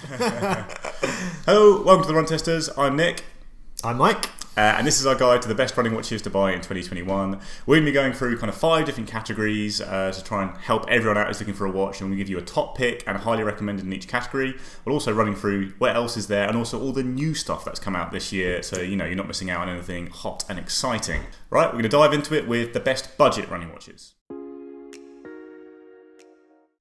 Hello, welcome to the Run Testers. I'm Nick. I'm Mike. And this is our guide to the best running watches to buy in 2021. We're going to be going through kind of 5 different categories to try and help everyone out who's looking for a watch. And we'll give you a top pick and a highly recommended in each category. We're also running through what else is there and also all the new stuff that's come out this year. So, you know, you're not missing out on anything hot and exciting. Right, we're going to dive into it with the best budget running watches.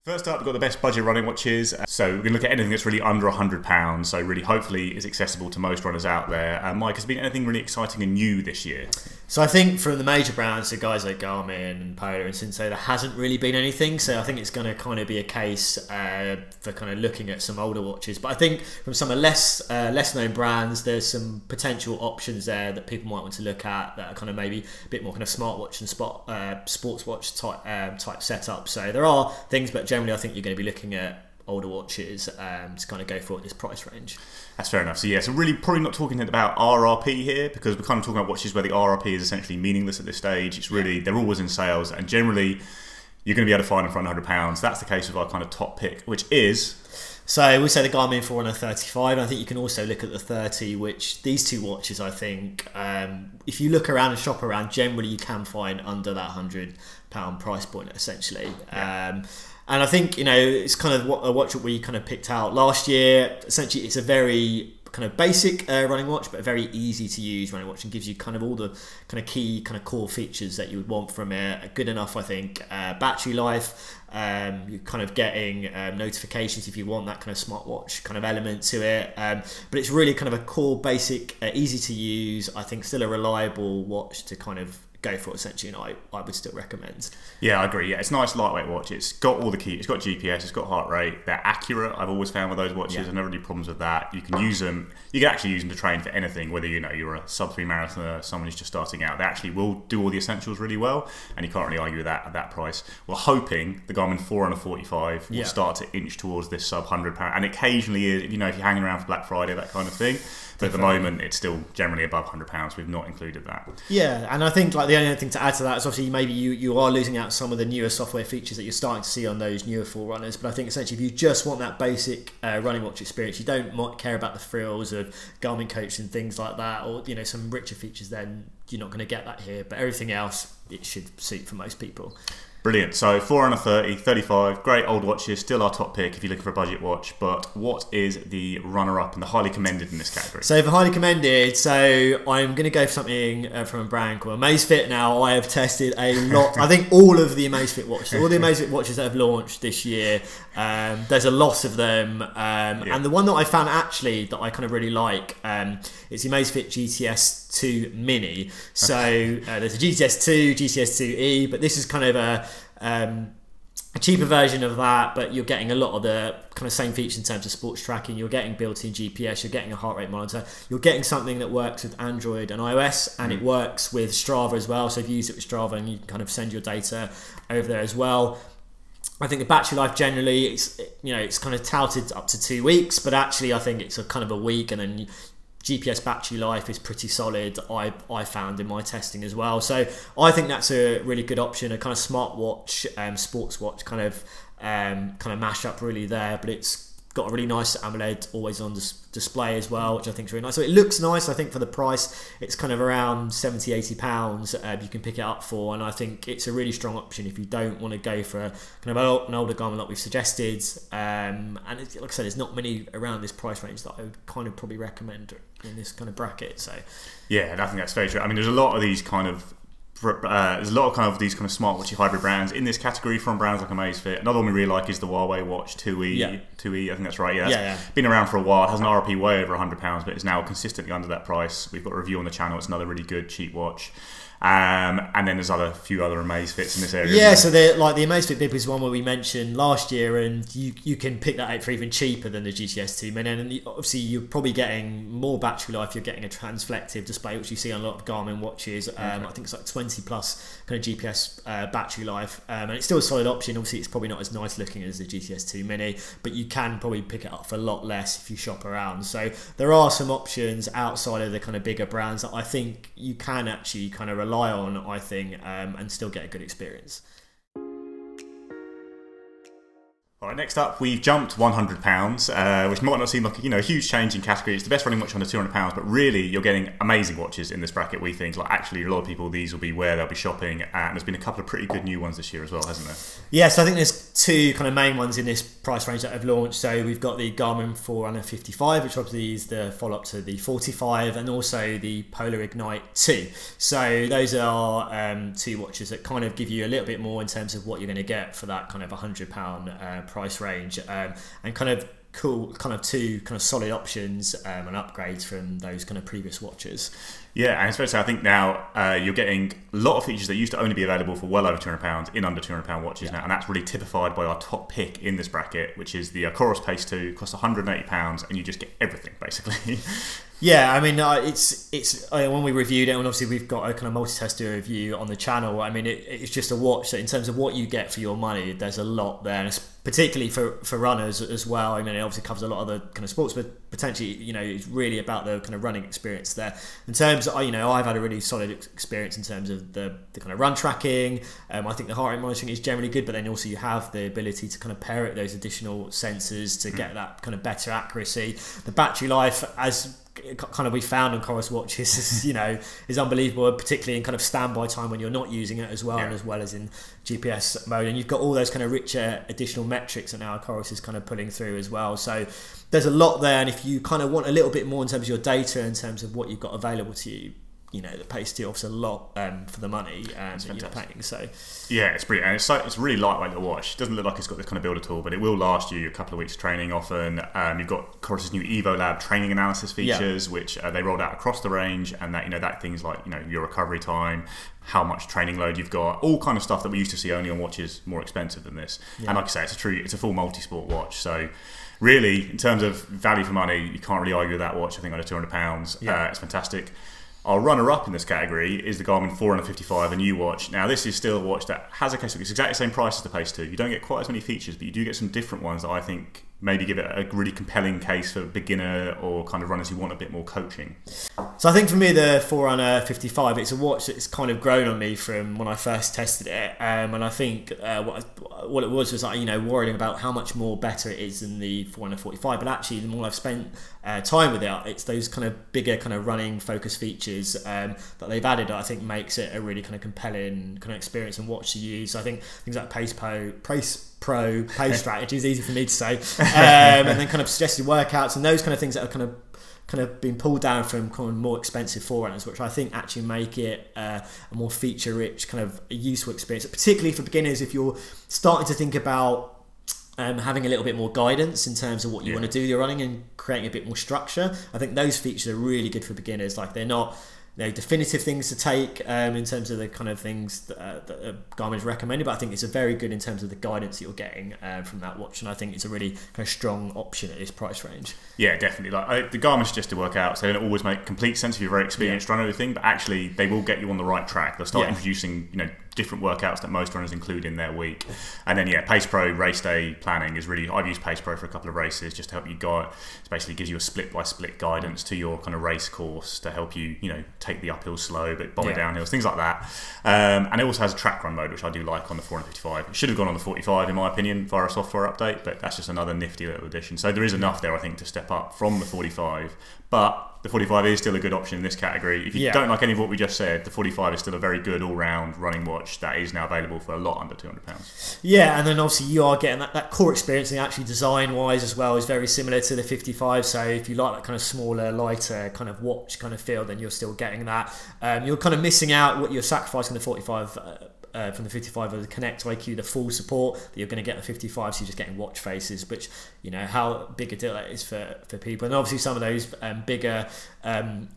First up, we've got the best budget running watches. So we're going to look at anything that's really under £100. So really, hopefully, is accessible to most runners out there. Mike, has there been anything really exciting and new this year? So I think from the major brands, so guys like Garmin and Polar and Sensei, there hasn't really been anything. So I think it's going to kind of be a case for kind of looking at some older watches. But I think from some of less known brands, there's some potential options there that people might want to look at that are kind of maybe a bit more kind of smartwatch and sports watch type setup. So there are things, but generally I think you're going to be looking at older watches to kind of go for this price range. That's fair enough. So yeah, so really probably not talking about RRP here, because we're kind of talking about watches where the RRP is essentially meaningless at this stage. It's really, they're always in sales, and generally you're going to be able to find them for £100. That's the case with our kind of top pick, which is... So we say the Garmin Forerunner 35, and I think you can also look at the 30, which these two watches, I think, if you look around and shop around, generally you can find under that £100 price point, essentially. Yeah. And I think, you know, it's kind of a watch that we kind of picked out last year. Essentially, it's a very kind of basic running watch, but a very easy to use running watch, and gives you kind of all the kind of key kind of core features that you would want from it. Good enough, I think. Battery life. You're kind of getting notifications if you want that kind of smartwatch kind of element to it. But it's really kind of a core, basic, easy to use. I think still a reliable watch to kind of go for, essentially, and I would still recommend. Yeah, I agree. Yeah, it's a nice lightweight watch. It's got all the key. It's got GPS. It's got heart rate. They're accurate. I've always found with those watches. I've never had any problems with that. You can use them. You can actually use them to train for anything. Whether you're a sub-3 marathoner, someone who's just starting out, they actually will do all the essentials really well, and you can't really argue with that at that price. We're hoping the Garmin Forerunner 45 will start to inch towards this sub £100, and occasionally is, if you're hanging around for Black Friday, that kind of thing. But at the moment, it's still generally above £100. We've not included that. Yeah, and I think like the only thing to add to that is obviously maybe you are losing out some of the newer software features that you're starting to see on those newer Forerunners. But I think essentially if you just want that basic running watch experience, you don't care about the frills of Garmin Coach and things like that, or some richer features, then you're not going to get that here. But everything else, it should suit for most people. Brilliant. So Forerunner 30, 35, great old watches, still our top pick if you're looking for a budget watch. But what is the runner-up and the highly commended in this category? So for highly commended, so I'm going to go for something from a brand called Amazfit. Now, I have tested a lot. I think all of the Amazfit watches, all the Amazfit watches that have launched this year, there's a lot of them. And the one that I found actually that I kind of really like is the Amazfit GTS 2 Mini. So there's a GTS 2, GTS 2E, but this is kind of a cheaper version of that, but you're getting a lot of the kind of same features in terms of sports tracking. You're getting built-in GPS, you're getting a heart rate monitor, you're getting something that works with Android and iOS, and it works with Strava as well. So if you use it with Strava, and you can kind of send your data over there as well. I think the battery life generally, it's kind of touted up to 2 weeks, but actually I think it's a kind of a week, and then GPS battery life is pretty solid, I found in my testing as well. So I think that's a really good option, a kind of smartwatch, sports watch kind of mashup really there, but it's got a really nice AMOLED always on display as well, which I think is really nice. So it looks nice. I think for the price, it's kind of around £70–80 you can pick it up for, and I think it's a really strong option if you don't want to go for kind of an older Garmin like we've suggested. And like I said, there's not many around this price range that I would kind of probably recommend in this kind of bracket. So yeah, I think that's very true. I mean, there's a lot of these kind of these kind of smartwatchy hybrid brands in this category from brands like Amazfit. Another one we really like is the Huawei Watch 2E. 2E, I think that's right. Yeah, it's been around for a while. It has an RRP way over £100, but it's now consistently under that price. We've got a review on the channel. It's another really good cheap watch. And then there's a few other Amazfits in this area. Yeah, so the Amazfit Bip is one where we mentioned last year, and you can pick that up for even cheaper than the GTS 2 Mini. And obviously you're probably getting more battery life. You're getting a transflective display, which you see on a lot of Garmin watches. I think it's like 20 plus kind of GPS battery life, and it's still a solid option. Obviously it's probably not as nice looking as the GTS 2 Mini, but you can probably pick it up for a lot less if you shop around. So there are some options outside of the kind of bigger brands that I think you can actually kind of rely on, I think, and still get a good experience. All right, next up, we've jumped £100, which might not seem like a huge change in category. It's the best running watch under £200, but really you're getting amazing watches in this bracket. We think, like, actually a lot of people, these will be where they'll be shopping, and there's been a couple of pretty good new ones this year as well, hasn't there? Yes, I think there's two kind of main ones in this price range that have launched. So we've got the Garmin Forerunner 55, which obviously is the follow-up to the 45, and also the Polar Ignite 2. So those are two watches that kind of give you a little bit more in terms of what you're going to get for that kind of £100 price range, and kind of cool, kind of two kind of solid options and upgrades from those kind of previous watches. Yeah, and especially I think now you're getting a lot of features that used to only be available for well over £200 in under £200 watches now, and that's really typified by our top pick in this bracket, which is the Coros Pace 2. Costs £180, and you just get everything basically. Yeah, I mean, it's when we reviewed it, and obviously we've got a kind of multi-tester review on the channel. I mean, it's just a watch that, in terms of what you get for your money, there's a lot there, and it's particularly for runners as well. I mean, it obviously covers a lot of the kind of sports, but potentially, it's really about the kind of running experience there. In terms of, I've had a really solid experience in terms of the kind of run tracking. I think the heart rate monitoring is generally good, but then also you have the ability to kind of pair it with those additional sensors to get that kind of better accuracy. The battery life, as kind of we found on Coros watches, is unbelievable, particularly in kind of standby time when you're not using it as well, and as well as in GPS mode. And you've got all those kind of richer additional metrics that now Coros is kind of pulling through as well. So there's a lot there, and if you kind of want a little bit more in terms of your data, in terms of what you've got available to you, the Pace 2 offers a lot for the money that you're paying. So yeah, it's brilliant, and it's really lightweight to watch. It doesn't look like it's got this kind of build at all, but it will last you a couple of weeks of training often. You've got Coros's new Evo Lab training analysis features, which they rolled out across the range, and that things like your recovery time, how much training load you've got, all kind of stuff that we used to see only on watches more expensive than this. And like I say, it's a full multi-sport watch. So really, in terms of value for money, you can't really argue with that watch. I think under £200, it's fantastic. Our runner-up in this category is the Garmin Forerunner 55, a new watch. Now, this is still a watch that has it's exactly the same price as the Pace 2. You don't get quite as many features, but you do get some different ones that I think maybe give it a really compelling case for beginner or kind of runners who want a bit more coaching. So I think for me, the Forerunner 55, it's a watch that's kind of grown on me from when I first tested it, and I think what it was like, worrying about how much more better it is than the Forerunner 45, but actually the more I've spent time with it, it's those kind of bigger kind of running focus features that they've added that I think makes it a really kind of compelling kind of experience and watch to use. So I think things like Pace strategy is easy for me to say, and then kind of suggested workouts and those kind of things that are kind of been pulled down from kind of more expensive Forerunners, which I think actually make it a more feature rich kind of a useful experience, particularly for beginners if you're starting to think about having a little bit more guidance in terms of what you want to do with your running and creating a bit more structure. I think those features are really good for beginners. Like, they're not definitive things to take in terms of the kind of things that Garmin's recommended, but I think it's a very good in terms of the guidance that you're getting from that watch, and I think it's a really kind of strong option at this price range. Yeah, definitely. Like, the Garmin suggested workouts, they don't always make complete sense if you're very experienced runner or anything, but actually they will get you on the right track. They'll start introducing different workouts that most runners include in their week. And then Pace Pro race day planning is really, I've used Pace Pro for a couple of races just to help you guide. It basically gives you a split by split guidance to your kind of race course to help you take the uphill slow but bomb it downhills, things like that. And it also has a track run mode, which I do like on the 455. It should have gone on the 45 in my opinion via a software update, but that's just another nifty little addition. So there is enough there, I think, to step up from the 45, but the 45 is still a good option in this category. If you don't like any of what we just said, the 45 is still a very good all-round running watch that is now available for a lot under £200. Yeah, and then obviously you are getting that core experience, and actually design-wise as well is very similar to the 55. So if you like that kind of smaller, lighter kind of watch kind of feel, then you're still getting that. You're kind of missing out what you're sacrificing the 45 from the 55 of the Connect IQ, the full support that you're going to get the 55, so you're just getting watch faces, which how big a deal that is for people. And obviously some of those bigger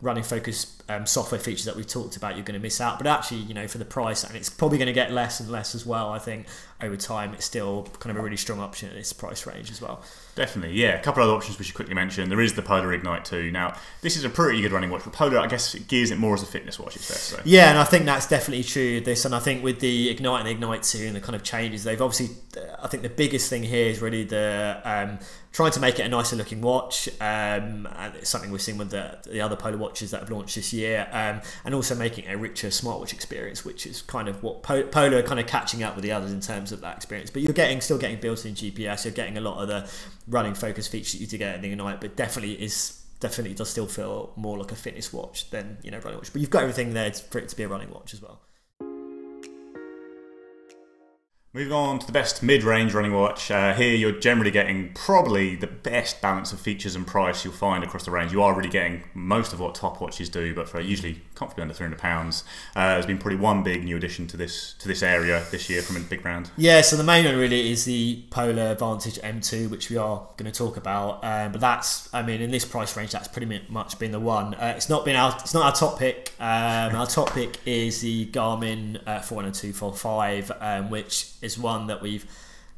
running focused software features that we've talked about, you're going to miss out. But actually, for the price, and it's probably going to get less and less as well, I think over time it's still kind of a really strong option at this price range as well. Definitely, yeah. A couple of other options we should quickly mention. There is the Polar Ignite 2. Now, this is a pretty good running watch, but Polar, I guess, it gears it more as a fitness watch, it's fair to say. Yeah, and I think that's definitely true. And I think with the Ignite and the Ignite 2 and the kind of changes, they've obviously, I think the biggest thing here is really the trying to make it a nicer looking watch, and it's something we've seen with the other Polar watches that have launched this year, and also making a richer smartwatch experience, which is kind of what Polar are kind of catching up with the others in terms of that experience. But you're still getting built-in GPS, you're getting a lot of the running focus features that you do get in the Ignite, but definitely does still feel more like a fitness watch than, you know, running watch. But you've got everything there for it to be a running watch as well. Moving on to the best mid-range running watch. Here you're generally getting probably the best balance of features and price you'll find across the range. You are really getting most of what top watches do, but for usually comfortably under £300. There's been probably one big new addition to this area this year from a big brand. Yeah, so the main one really is the Polar Vantage M2, which we are going to talk about. But that's, I mean, in this price range, that's pretty much been the one. It's not our top pick. Our top pick is the Garmin 41245, which is one that we've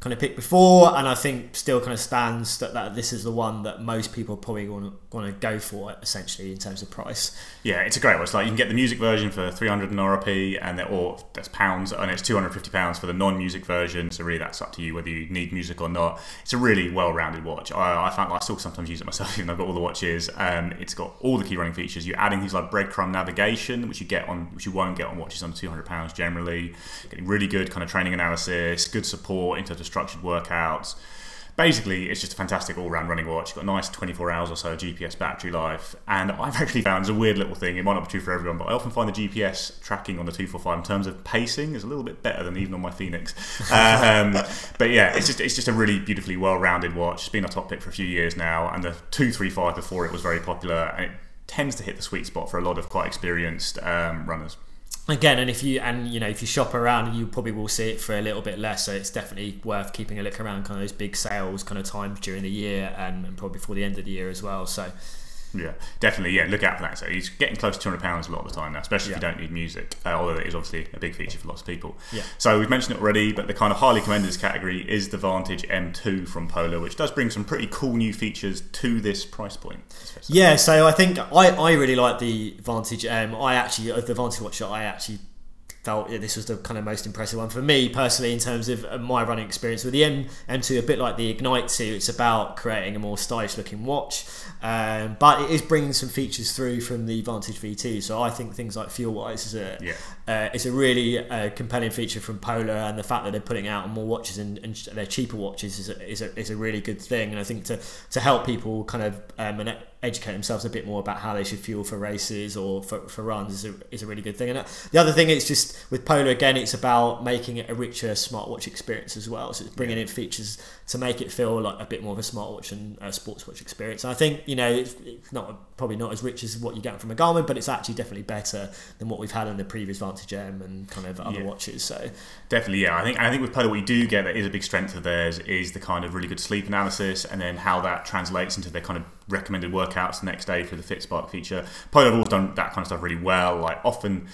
kind of picked before, and I think still kind of stands that this is the one that most people probably want to go for, essentially, in terms of price. Yeah, it's a great one. It's like you can get the music version for 300 RRP, or that's pounds, and it's £250 for the non-music version. So really, that's up to you whether you need music or not. It's a really well-rounded watch. I found I still sometimes use it myself, even though I've got all the watches. It's got all the key running features. You're adding things like breadcrumb navigation, which you won't get on watches under £200 generally. Getting really good kind of training analysis, good support in terms of structured workouts. Basically, it's just a fantastic all-round running watch. You've got a nice 24 hours or so GPS battery life, and I've actually found, it's a weird little thing, it might not be true for everyone, but I often find the GPS tracking on the 245 in terms of pacing is a little bit better than even on my Phoenix. But yeah, it's just a really beautifully well-rounded watch. It's been a top pick for a few years now, and the 235 before it was very popular, and it tends to hit the sweet spot for a lot of quite experienced runners. Again, and if you shop around, you probably will see it for a little bit less. So it's definitely worth keeping a look around kind of those big sales kind of times during the year, and probably before the end of the year as well. So yeah, definitely. Yeah, look out for that. So he's getting close to £200 a lot of the time now, especially if you don't need music. Although it is obviously a big feature for lots of people. Yeah. So we've mentioned it already, but the kind of highly commended category is the Vantage M2 from Polar, which does bring some pretty cool new features to this price point. Yeah. So I think I really like the Vantage M. Of the Vantage watch, I actually felt this was the kind of most impressive one for me personally in terms of my running experience. With the M2, a bit like the Ignite 2, it's about creating a more stylish looking watch, but it is bringing some features through from the Vantage V2. So I think things like fuel wise is a really compelling feature from Polar, and the fact that they're putting out more watches and they're cheaper watches is a really good thing. And I think to help people kind of educate themselves a bit more about how they should fuel for races or for runs is a really good thing. And the other thing, it's just with Polar again, it's about making it a richer smartwatch experience as well. So it's bringing in features to make it feel like a bit more of a smartwatch and a sports watch experience. And I think it's probably not as rich as what you get from a Garmin, but it's actually definitely better than what we've had in the previous Vantage M and kind of other watches. So definitely, yeah. I think with Polar, what you do get that is a big strength of theirs is the kind of really good sleep analysis, and then how that translates into their kind of recommended workouts the next day through the FitSpark feature. Polar have always done that kind of stuff really well. Like often,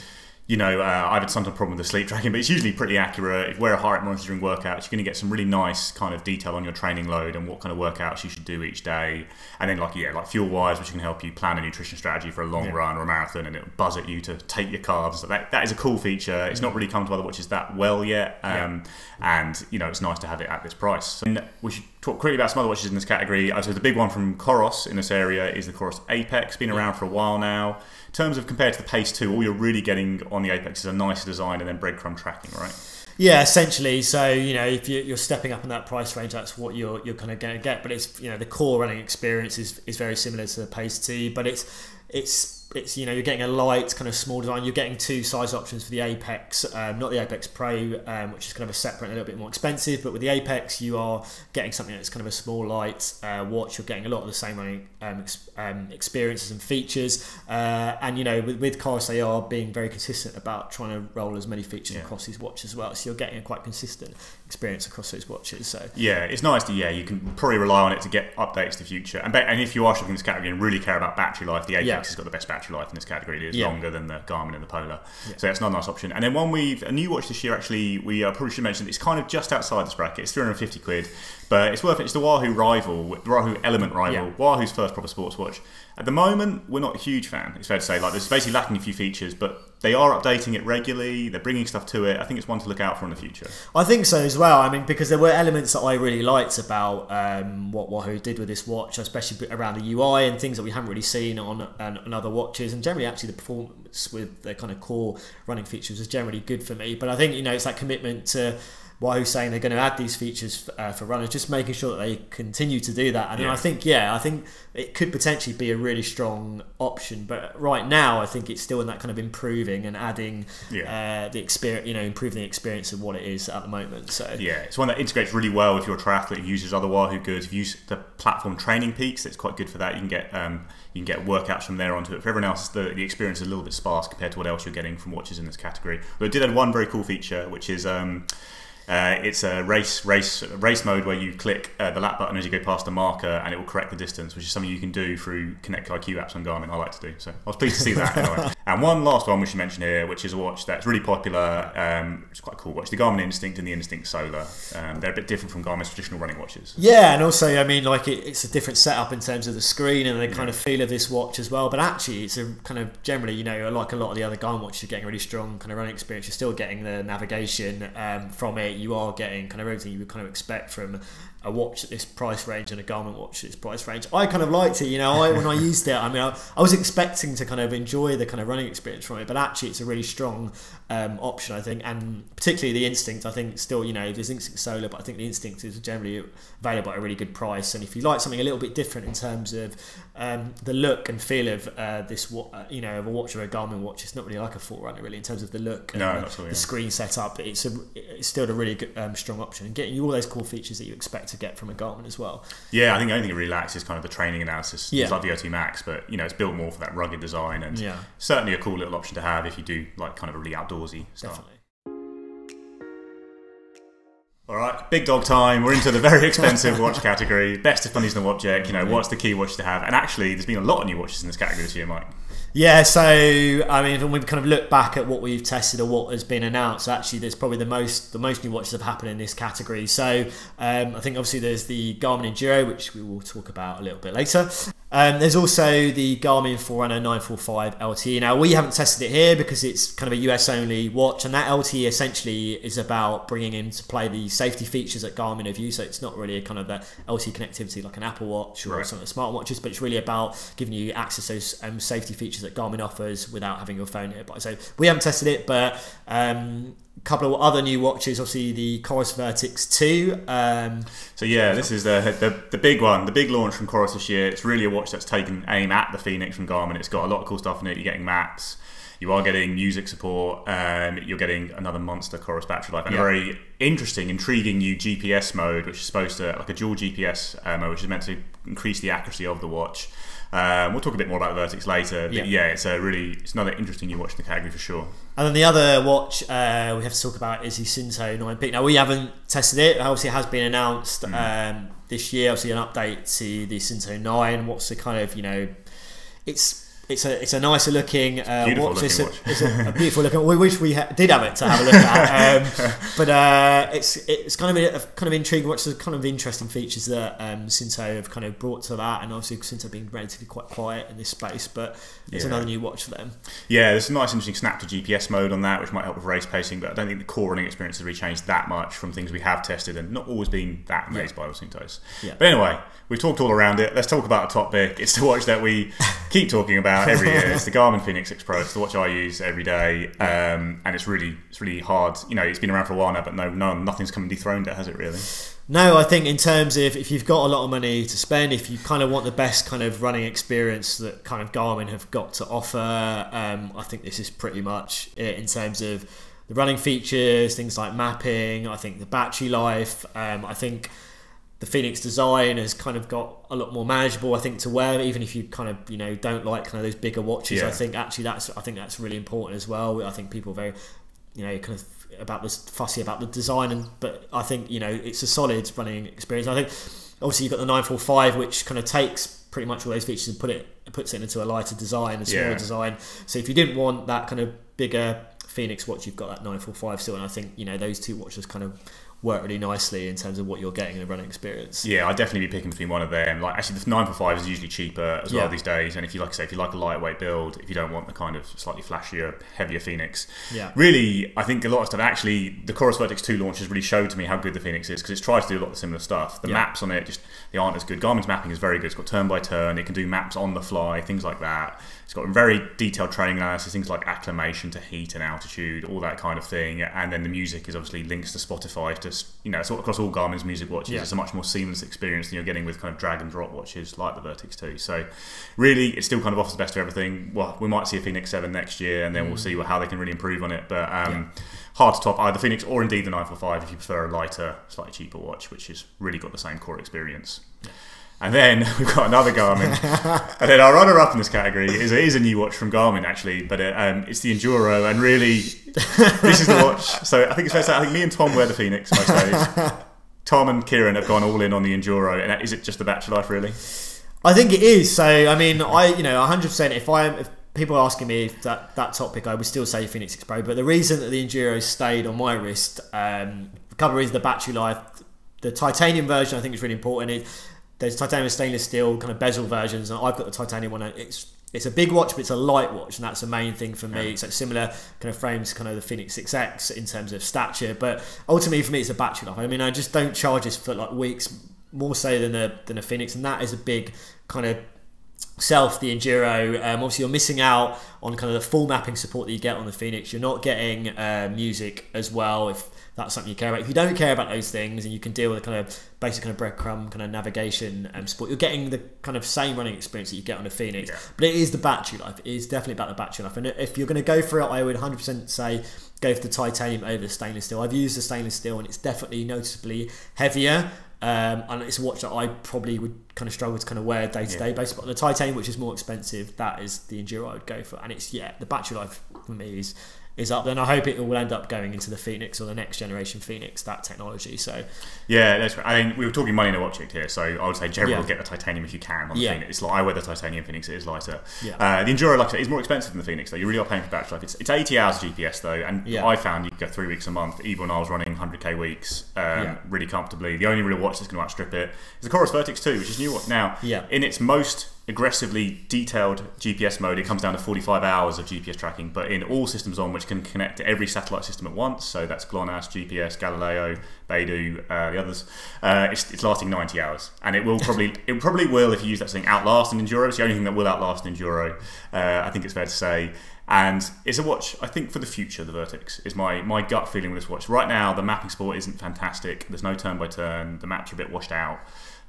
I've had some problem with the sleep tracking, but it's usually pretty accurate. If you wear a heart rate monitor during workouts, you're going to get some really nice kind of detail on your training load and what kind of workouts you should do each day. And then like fuel wise, which can help you plan a nutrition strategy for a long run or a marathon, and it'll buzz at you to take your carbs. So that is a cool feature. It's not really come to other watches that well yet, and it's nice to have it at this price. And we should talk quickly about some other watches in this category. So the big one from Coros in this area is the Coros Apex. Been around for a while now. In terms of compared to the Pace 2, all you're really getting on the Apex is a nicer design and then breadcrumb tracking, right? Yeah, essentially. So if you're stepping up in that price range, that's what you're kind of going to get. But it's the core running experience is very similar to the Pace 2, but it's you're getting a light kind of small design. You're getting two size options for the Apex, not the Apex Pro, which is kind of a separate and a little bit more expensive. But with the Apex, you are getting something that's kind of a small light watch. You're getting a lot of the same running experiences and features. And with Coros, they are being very consistent about trying to roll as many features across these watches as well. So you're getting a quite consistent experience across those watches. So yeah, it's nice to you can probably rely on it to get updates to the future. And if you are shopping this category and really care about battery life, the Apex has got the best battery battery life in this category. It is Yeah. longer than the Garmin and the Polar. Yeah. So that's not a nice option. And then a new watch this year, actually, we probably should mention, it's kind of just outside this bracket. It's 350 quid, but it's worth it. It's the Wahoo Rival, the Wahoo Element Rival, Yeah. Wahoo's first proper sports watch. At the moment, we're not a huge fan, it's fair to say. Like, there's basically lacking a few features, but they are updating it regularly. They're bringing stuff to it. I think it's one to look out for in the future. I think so as well. I mean, because there were elements that I really liked about what Wahoo did with this watch, especially around the UI and things that we haven't really seen on other watches. And generally, actually, the performance with the kind of core running features was generally good for me. But I think, it's that commitment to Wahoo saying they're going to add these features for runners, just making sure that they continue to do that. And Yeah. I think it could potentially be a really strong option. But right now, I think it's still in that kind of improving and adding the experience, improving the experience of what it is at the moment. So yeah, it's one that integrates really well if you're a triathlete who uses other Wahoo goods. If you use the platform Training Peaks, it's quite good for that. You can get workouts from there onto it. For everyone else, the experience is a little bit sparse compared to what else you're getting from watches in this category. But it did have one very cool feature, which is it's a race mode where you click the lap button as you go past a marker and it will correct the distance, which is something you can do through Connect IQ apps on Garmin. I like to do, so I was pleased to see that. Anyway. And one last one we should mention here, which is a watch that's really popular. It's quite a cool watch, the Garmin Instinct and the Instinct Solar. They're a bit different from Garmin's traditional running watches. Yeah, and also, I mean, like it's a different setup in terms of the screen and the kind of feel of this watch as well. But actually, it's a kind of generally, like a lot of the other Garmin watches, you're getting a really strong kind of running experience. You're still getting the navigation from it. You are getting kind of everything you would kind of expect from a watch at this price range and a Garmin watch at this price range. I kind of liked it, when I used it. I mean, I was expecting to kind of enjoy the kind of running experience from it, but actually it's a really strong option, I think, and particularly the Instinct. I think still, there's Instinct Solar, but I think the Instinct is generally available at a really good price. And if you like something a little bit different in terms of the look and feel of this, of a watch or a Garmin watch, it's not really like a Forerunner really in terms of the look and the screen setup. It's still a really good, strong option and getting you all those cool features that you expect to get from a Garmin as well. Yeah, I think the only thing it really lacks is kind of the training analysis. Yeah. It's like the VO2 Max, but it's built more for that rugged design and certainly a cool little option to have if you do like kind of a really outdoorsy stuff. Definitely. All right, big dog time. We're into the very expensive watch category. Best if money's no object. What's the key watch to have? And actually, there's been a lot of new watches in this category this year, Mike. Yeah, so I mean, when we've kind of looked back at what we've tested or what has been announced, actually, there's probably the most new watches have happened in this category. So I think obviously there's the Garmin Enduro, which we will talk about a little bit later. There's also the Garmin Forerunner 945 LTE. Now, we haven't tested it here because it's kind of a US only watch, and that LTE essentially is about bringing into play the safety features that Garmin have used. So it's not really a kind of the LTE connectivity like an Apple Watch or some of the smartwatches, but it's really about giving you access to those safety features that Garmin offers without having your phone nearby. So we haven't tested it, but a couple of other new watches, obviously the Coros Vertix 2. So yeah, this is the big one, the big launch from Coros this year. It's really a watch that's taken aim at the Phoenix from Garmin. It's got a lot of cool stuff in it. You're getting maps, you are getting music support, you're getting another monster Coros battery life, and a very interesting, intriguing new GPS mode, which is supposed to, like a dual GPS mode, which is meant to increase the accuracy of the watch. We'll talk a bit more about the Vertix later, but it's another interesting new watch in the category for sure. And then the other watch we have to talk about is the Sinto 9 Peak. Now, we haven't tested it. Obviously, it has been announced this year. Obviously, an update to the Sinto 9. What's the kind of, it's a nicer looking watch. It's a beautiful looking. We wish we did have it to have a look at, but it's kind of intriguing. What's the kind of interesting features that Sinto have kind of brought to that, and obviously Sinto being relatively quite quiet in this space, but it's another new watch for them. Yeah, there's some nice interesting snap to GPS mode on that, which might help with race pacing, but I don't think the core running experience has really changed that much from things we have tested and not always been that amazed by the Sintos. But anyway, we've talked all around it. Let's talk about a topic. It's the watch that we keep talking about every year. It's the Garmin Fenix X Pro. It's the watch I use every day, and it's really hard. It's been around for a while now, but nothing's come and dethroned it, has it really? No, I think in terms of if you've got a lot of money to spend, if you kind of want the best kind of running experience that kind of Garmin have got to offer, I think this is pretty much it in terms of the running features, things like mapping. I think the battery life. I think the Phoenix design has kind of got a lot more manageable, I think, to wear, even if you kind of don't like kind of those bigger watches. I think actually that's really important as well. I think people are very kind of fussy about the design, but I think it's a solid running experience. I think obviously you've got the 945, which kind of takes pretty much all those features and puts it into a lighter design, a smaller design. So if you didn't want that kind of bigger Phoenix watch, you've got that 945 still, and I think those two watches kind of work really nicely in terms of what you're getting in a running experience. Yeah, I'd definitely be picking between one of them. Like, actually, the 945 is usually cheaper as well these days. And if you if you like a lightweight build, if you don't want the kind of slightly flashier, heavier Phoenix, really, I think a lot of stuff. Actually, the Coros Vertex 2 launch has really showed to me how good the Phoenix is, because it's tried to do a lot of similar stuff. The maps on it they aren't as good. Garmin's mapping is very good. It's got turn by turn. It can do maps on the fly, things like that. It's got very detailed training analysis, things like acclimation to heat and altitude, all that kind of thing. And then the music is obviously links to Spotify. So across all Garmin's music watches, it's a much more seamless experience than you're getting with kind of drag and drop watches like the Vertex 2. So really, it still kind of offers the best of everything. Well, we might see a Phoenix 7 next year, and then we'll see how they can really improve on it. But hard to top either Phoenix or indeed the 945 if you prefer a lighter, slightly cheaper watch, which has really got the same core experience. And then we've got another Garmin. And then our runner-up in this category is a new watch from Garmin, actually, but it's the Enduro. And really, this is the watch. So I think it's fair to say, I think me and Tom wear the Phoenix most days. Tom and Kieran have gone all in on the Enduro. And is it just the battery life, really? I think it is. So, I mean, 100%, if people are asking me that topic, I would still say Phoenix X Pro. But the reason that the Enduro stayed on my wrist, a couple of reasons: the battery life, the titanium version, I think is really important. There's titanium stainless steel kind of bezel versions, and I've got the titanium one. It's a big watch, but it's a light watch, and that's the main thing for me. It's like similar kind of frames to kind of the Phoenix 6X in terms of stature, but ultimately for me, it's a battery life. I mean, I just don't charge this for like weeks, more so than a Phoenix, and that is a big kind of the Enduro. Obviously, you're missing out on kind of the full mapping support that you get on the Phoenix. You're not getting music as well, if that's something you care about. If you don't care about those things and you can deal with the kind of basic kind of breadcrumb kind of navigation support, you're getting the kind of same running experience that you get on a Phoenix. But it is the battery life. It is definitely about the battery life. And if you're going to go for it, I would 100% say go for the titanium over the stainless steel. I've used the stainless steel and it's definitely noticeably heavier. And it's a watch that I probably would kind of struggle to kind of wear day-to-day basis. But the titanium, which is more expensive, that is the Enduro I would go for. And it's the battery life for me is up there, and I hope it will end up going into the Phoenix or the next generation Phoenix, that technology. So that's right. I mean, we were talking money in a watch here, so I would say generally get the titanium if you can on the Phoenix. It's like I wear the titanium Phoenix, it is lighter. The Enduro, like I said, is more expensive than the Phoenix though. You really are paying for battery life. It's 80 hours of GPS though, and I found you could go 3 weeks a month, even when I was running 100k weeks really comfortably. The only real watch that's going to outstrip it is the Coros Vertex 2, which is a new one. Now, in its most aggressively detailed GPS mode, it comes down to 45 hours of GPS tracking, but in all systems on, which can connect to every satellite system at once, so that's GLONASS, GPS, Galileo, Beidou, the others, it's lasting 90 hours, and it probably will, if you use that thing, outlast an Enduro. It's the only thing that will outlast an Enduro, I think it's fair to say. And it's a watch, I think, for the future, the Vertex, is my gut feeling with this watch. Right now, the mapping support isn't fantastic. There's no turn by turn. The maps are a bit washed out.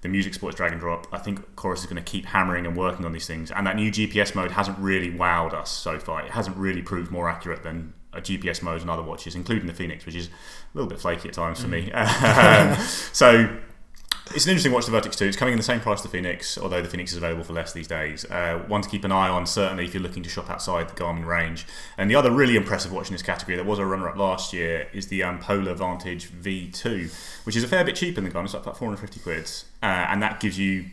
The music supports drag and drop. I think Coros is going to keep hammering and working on these things. And that new GPS mode hasn't really wowed us so far. It hasn't really proved more accurate than a GPS mode and other watches, including the Phoenix, which is a little bit flaky at times for me. So it's an interesting watch, the Vertex 2. It's coming in the same price as the Phoenix, although the Phoenix is available for less these days. One to keep an eye on, certainly, if you're looking to shop outside the Garmin range. And the other really impressive watch in this category that was a runner-up last year is the Polar Vantage V2, which is a fair bit cheaper than the Garmin. It's like about 450 quid. And that gives you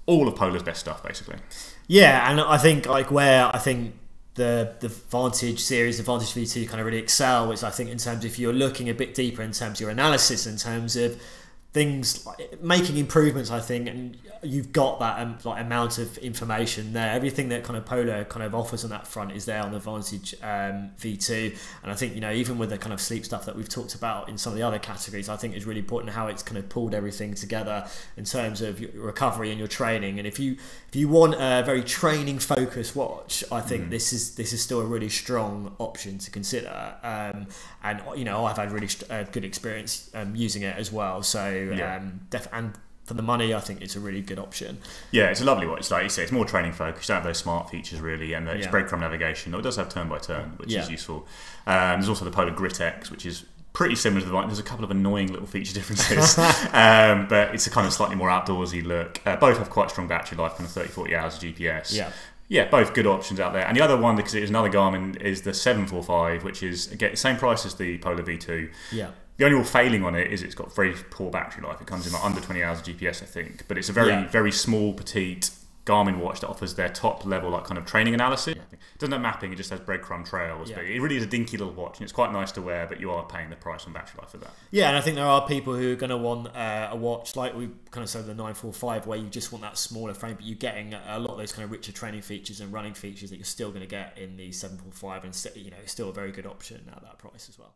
all of Polar's best stuff, basically. Yeah, and I think the Vantage series, the Vantage V2 kind of really excel, which I think in terms of if you're looking a bit deeper in terms of your analysis, in terms of things like making improvements, I think, and you've got that amount of information there. Everything that kind of Polar kind of offers on that front is there on the Vantage V2, and I think even with the kind of sleep stuff that we've talked about in some of the other categories, I think it's really important how it's kind of pulled everything together in terms of your recovery and your training. And if you want a very training focused watch, I think this is still a really strong option to consider. And I've had really good experience using it as well. So and for the money, I think it's a really good option. Yeah, it's a lovely watch. Like you say, it's more training focused. You don't have those smart features really, and it's breadcrumb navigation. It does have turn by turn, which is useful. There's also the Polar Grit X, which is pretty similar to the one. There's a couple of annoying little feature differences, but it's a kind of slightly more outdoorsy look. Both have quite strong battery life, kind of 30-40 hours of GPS. Yeah, both good options out there. And the other one, because it is another Garmin, is the 745, which is again the same price as the Polar V2. The only real failing on it is it's got very poor battery life. It comes in like under 20 hours of GPS, I think. But it's a very small, petite, Garmin watch that offers their top level like kind of training analysis. It doesn't have mapping, it just has breadcrumb trails, but it really is a dinky little watch, and it's quite nice to wear, but you are paying the price on battery life for that. Yeah, and I think there are people who are going to want a watch like we kind of said the 945, where you just want that smaller frame, but you're getting a lot of those kind of richer training features and running features that you're still going to get in the 745, and it's still a very good option at that price as well.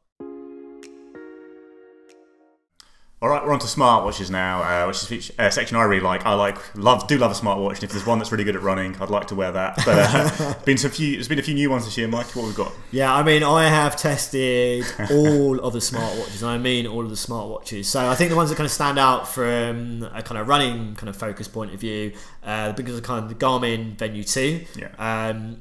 All right, we're on to smartwatches now, which is a section I really like. Do love a smartwatch, and if there's one that's really good at running, I'd like to wear that. But there's been a few new ones this year, Mike. What have we got? Yeah, I mean, I have tested all of the smartwatches, and I mean all of the smartwatches. So I think the ones that kind of stand out from a kind of running kind of focus point of view, because of kind of the Garmin Venue 2,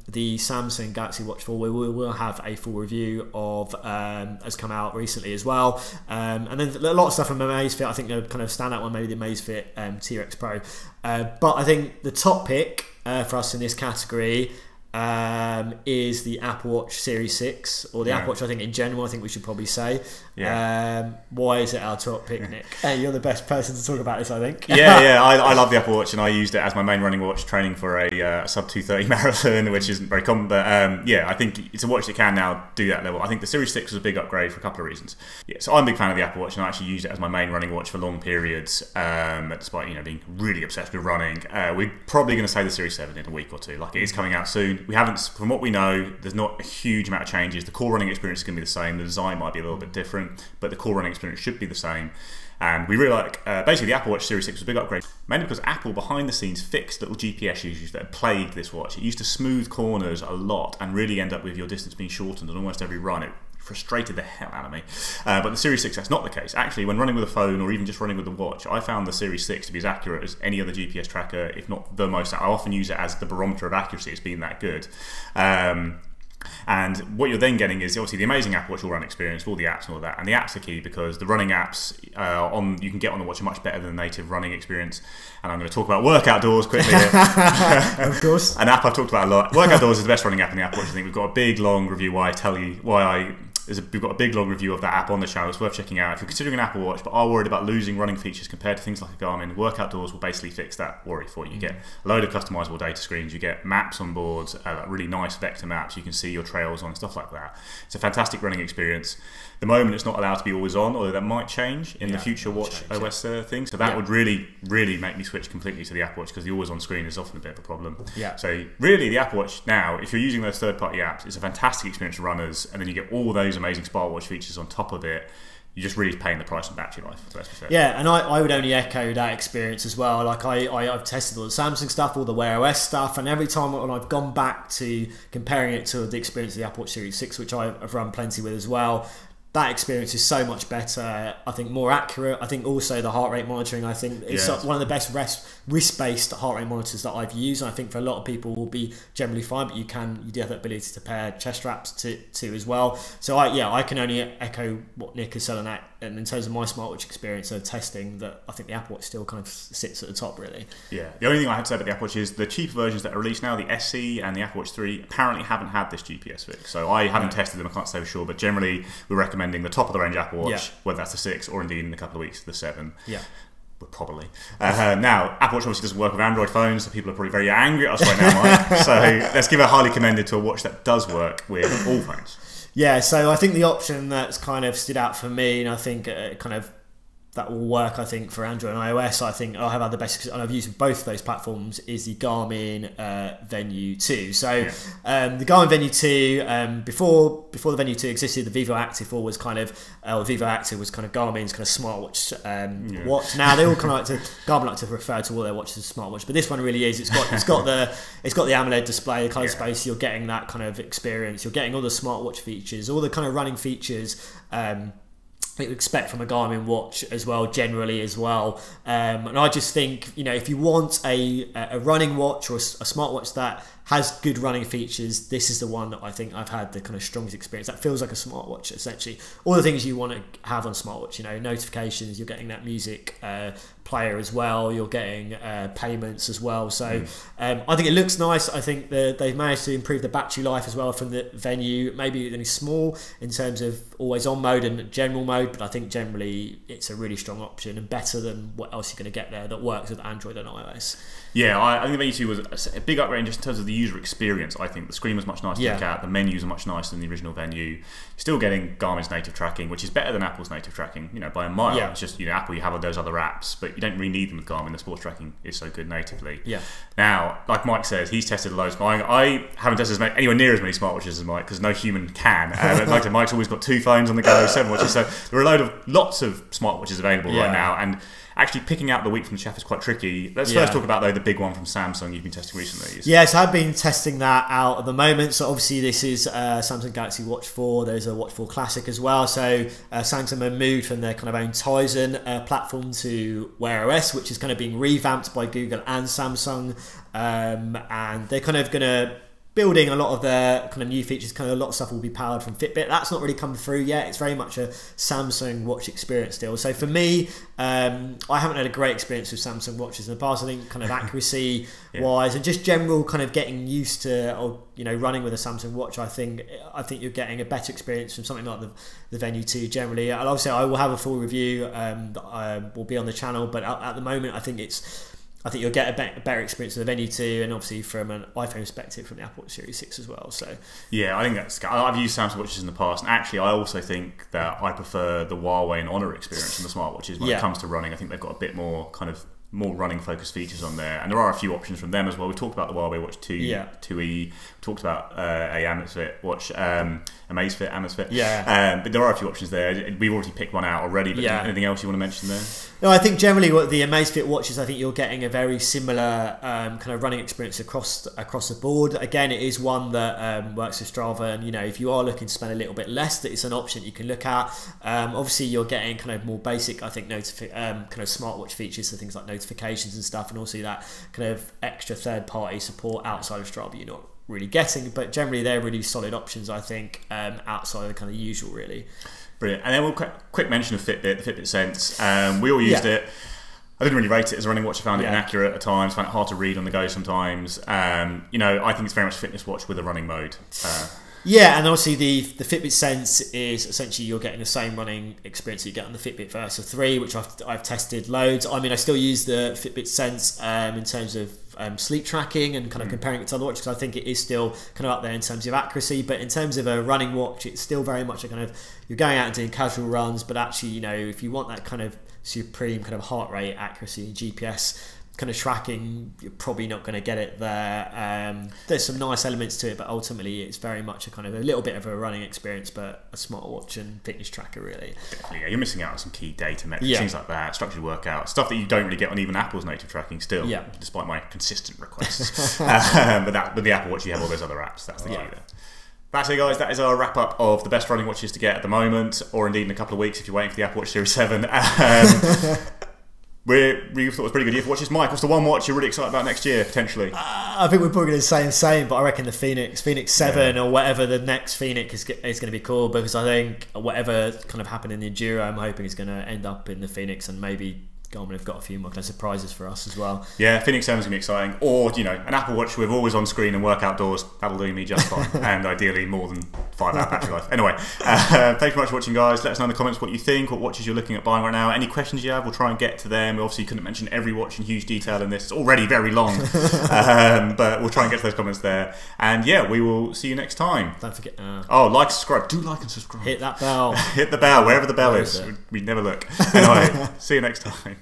the Samsung Galaxy Watch 4, we will have a full review of, has come out recently as well, and then a lot of stuff from Amazfit. I think the kind of standout one, maybe the Amazfit T-Rex Pro, but I think the top pick for us in this category is the Apple Watch Series 6, or the Apple Watch, I think in general, I think we should probably say. Why is it our top pick, Nick? You're the best person to talk about this, I think. I love the Apple Watch, and I used it as my main running watch training for a sub 230 marathon, which isn't very common, but I think it's a watch that can now do that level. I think the Series 6 was a big upgrade for a couple of reasons. So I'm a big fan of the Apple Watch, and I actually use it as my main running watch for long periods, despite being really obsessed with running. We're probably going to say the Series 7 in a week or two. Like, it is coming out soon. We haven't, from what we know, there's not a huge amount of changes. The core running experience is going to be the same. The design might be a little bit different, but the core running experience should be the same. And we really like, basically the Apple Watch Series 6 was a big upgrade, mainly because Apple behind the scenes fixed little GPS issues that had plagued this watch. It used to smooth corners a lot and really end up with your distance being shortened on almost every run. It frustrated the hell out of me. But the Series 6, that's not the case. Actually, when running with a phone or even just running with the watch, I found the Series 6 to be as accurate as any other GPS tracker, if not the most. I often use it as the barometer of accuracy. It's been that good. And what you're then getting is obviously the amazing Apple Watch all-round experience, all the apps and all that. And the apps are key, because the running apps you can get on the watch are much better than the native running experience. And I'm going to talk about Workout Doors quickly here. Of course. An app I've talked about a lot. Workout Doors is the best running app in the Apple Watch. I think we've got a big long review we've got a big long review of that app on the channel. It's worth checking out if you're considering an Apple Watch but are worried about losing running features compared to things like a Garmin. Workout Doors will basically fix that worry for you. You get a load of customizable data screens, you get maps on board, really nice vector maps you can see your trails on, stuff like that. It's a fantastic running experience. The moment it's not allowed to be always on, although that might change in the future Watch OS thing. So that would really, really make me switch completely to the Apple Watch, because the always on screen is often a bit of a problem. So really the Apple Watch now, if you're using those third-party apps, it's a fantastic experience for runners, and then you get all those amazing Smartwatch features on top of it. You're just really paying the price on battery life. Yeah, and I would only echo that experience as well. Like I've tested all the Samsung stuff, all the Wear OS stuff, and every time when I've gone back to comparing it to the experience of the Apple Watch Series 6, which I've run plenty with as well, that experience is so much better. I think more accurate. I think also the heart rate monitoring, I think it's one of the best wrist-based heart rate monitors that I've used. And I think for a lot of people will be generally fine, but you do have that ability to pair chest straps to as well. So I can only echo what Nick is selling at. And in terms of my smartwatch experience of testing, that I think the Apple Watch still kind of sits at the top, really. Yeah. The only thing I had to say about the Apple Watch is the cheaper versions that are released now, the SE and the Apple Watch 3, apparently haven't had this GPS fix. So I haven't tested them, I can't say for sure, but generally we're recommending the top of the range Apple Watch, whether that's the 6 or indeed in a couple of weeks the 7. Well, probably. Now, Apple Watch obviously doesn't work with Android phones, so people are probably very angry at us right now, Mike. So let's give a highly commended to a watch that does work with all phones. Yeah, so I think the option that's kind of stood out for me, and I think kind of that will work, I think, for Android and iOS, I think I'll have had the best, and I've used both of those platforms, is the Garmin Venue 2. So the Garmin Venue 2, before the Venue 2 existed, the Vivo Active 4 was kind of, Vivo Active was kind of Garmin's kind of smartwatch watch. Now they all kind of Garmin like to refer to all their watches as smartwatch, but this one really is. It's got the AMOLED display, the colour space. You're getting that kind of experience. You're getting all the smartwatch features, all the kind of running features. You expect from a Garmin watch as well, generally as well, and I just think, if you want a running watch or a smartwatch that has good running features. This is the one that I think I've had the kind of strongest experience. That feels like a smartwatch, essentially. All the things you want to have on smartwatch, you know, notifications, you're getting that music player as well, you're getting payments as well. So I think it looks nice. I think they've managed to improve the battery life as well from the Venue. Maybe only small in terms of always on mode and general mode, but I think generally it's a really strong option and better than what else you're going to get there that works with Android and iOS. Yeah, I think the Venue 2 was a big upgrade just in terms of the user experience. I think the screen was much nicer to look at, the menus are much nicer than the original Venue. You're still getting Garmin's native tracking, which is better than Apple's native tracking, you know, by a mile. Yeah. It's just, you know, Apple, you have those other apps, but you don't really need them with Garmin. The sports tracking is so good natively. Yeah. Now, like Mike says, he's tested loads. I haven't tested anywhere near as many smartwatches as Mike, because no human can. Like Mike's always got 2 phones on the go, 7 watches. So there are lots of smartwatches available right now, and actually picking out the wheat from the chaff is quite tricky. Let's first talk about, though, the big one from Samsung you've been testing recently. Yes, I've been testing that out at the moment. So obviously this is Samsung Galaxy Watch 4. There's a Watch 4 Classic as well. So Samsung have moved from their kind of own Tizen platform to Wear OS, which is kind of being revamped by Google and Samsung. And they're kind of going to building a lot of their kind of new features. Kind of a lot of stuff will be powered from Fitbit. That's not really come through yet. It's very much a Samsung watch experience still. So for me, I haven't had a great experience with Samsung watches in the past. I think kind of accuracy wise and just general kind of getting used to, or you know, running with a Samsung watch. I think you're getting a better experience from something like the Venue 2 generally. And obviously I will have a full review that will be on the channel, but at the moment I think you'll get a better experience with the Venue 2, and obviously from an iPhone perspective from the Apple Watch Series 6 as well. So yeah, I think I've used Samsung watches in the past, and actually I also think that I prefer the Huawei and Honor experience from the smartwatches when it comes to running. I think they've got a bit more kind of more running focused features on there, and there are a few options from them as well. We talked about the Huawei Watch 2, 2E, we talked about a Amazfit watch, Amazfit, but there are a few options there. We've already picked one out already, but anything else you want to mention there? No, I think generally what the Amazfit watches, I think you're getting a very similar kind of running experience across the board. Again, it is one that works with Strava, and you know, if you are looking to spend a little bit less, that it's an option you can look at. Obviously, you're getting kind of more basic, I think, kind of smartwatch features, so things like notifications and stuff, and also that kind of extra third-party support outside of Strava you're not really getting. But generally, they're really solid options, I think, outside of the kind of usual, really. Brilliant. And then we'll quick mention of Fitbit, the Fitbit Sense. We all used it. I didn't really rate it as a running watch. I found it inaccurate at times, found it hard to read on the go sometimes. You know, I think it's very much a fitness watch with a running mode. Yeah, and obviously the Fitbit Sense is essentially you're getting the same running experience that you get on the Fitbit Versa 3, which I've tested loads. I mean, I still use the Fitbit Sense in terms of sleep tracking and kind of comparing it to other watches, because I think it is still kind of up there in terms of accuracy. But in terms of a running watch, it's still very much a kind of, you're going out and doing casual runs, but actually, you know, if you want that kind of supreme kind of heart rate accuracy and GPS kind of tracking, you're probably not going to get it there. There's some nice elements to it, but ultimately it's very much a kind of a little bit of a running experience, but a smartwatch and fitness tracker, really. Definitely, yeah. You're missing out on some key data metrics, things like that, structured workout, stuff that you don't really get on even Apple's native tracking still, despite my consistent requests. But with the Apple Watch, you have all those other apps. That's the key there. That's it, guys. That is our wrap up of the best running watches to get at the moment, or indeed in a couple of weeks if you're waiting for the Apple Watch Series 7. We thought it was pretty good year for watches. Mike, what's the one watch you're really excited about next year, potentially? I think we're probably going to say the same, but I reckon the Phoenix 7 or whatever the next Phoenix is going to be called, because I think whatever kind of happened in the Enduro, I'm hoping is going to end up in the Phoenix, and maybe Garmin have got a few more kind of surprises for us as well. Yeah, Phoenix 7 is going to be exciting. Or, you know, an Apple Watch with always on screen and work outdoors. That'll do me just fine. And ideally more than 5-hour battery life. Anyway, thanks very much for watching, guys. Let us know in the comments what you think, what watches you're looking at buying right now. Any questions you have, we'll try and get to them. We obviously couldn't mention every watch in huge detail in this. It's already very long. But we'll try and get to those comments there. And yeah, we will see you next time. Don't forget. Like, subscribe. Do like and subscribe. Hit that bell. Hit the bell, wherever the bell is. We never look. Anyway, see you next time.